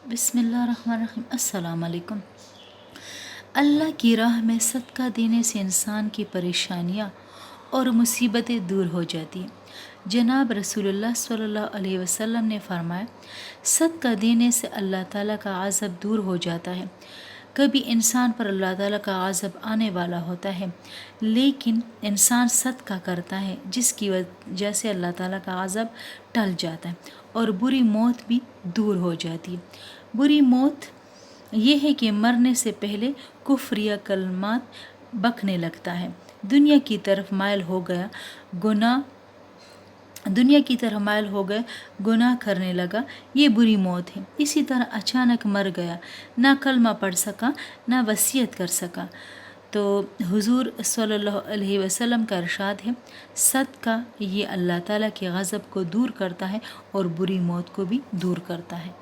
बिस्मिल्लाहिर्रहमानिर्रहीम। अस्सलाम वालेकुम। अल्लाह की राह में सदका देने से इंसान की परेशानियाँ और मुसीबतें दूर हो जाती हैं। जनाब रसूलुल्लाह सल्लल्लाहु अलैहि वसल्लम ने फरमाया, सदका देने से अल्लाह ताला का अज़ब दूर हो जाता है। कभी इंसान पर अल्लाह ताला का अज़ब आने वाला होता है, लेकिन इंसान सदका करता है जिसकी वजह से अल्लाह ताला का अज़ब टल जाता है और बुरी मौत भी दूर हो जाती है। बुरी मौत ये है कि मरने से पहले कुफ्र या कलमात बकने लगता है, दुनिया की तरफ माइल हो गया, गुनाह करने लगा, ये बुरी मौत है। इसी तरह अचानक मर गया, ना कलमा पढ़ सका, ना वसीयत कर सका। तो हुजूर सल्लल्लाहु अलैहि वसल्लम का इरशाद है, सदका ये अल्लाह ताला के गज़ब को दूर करता है और बुरी मौत को भी दूर करता है।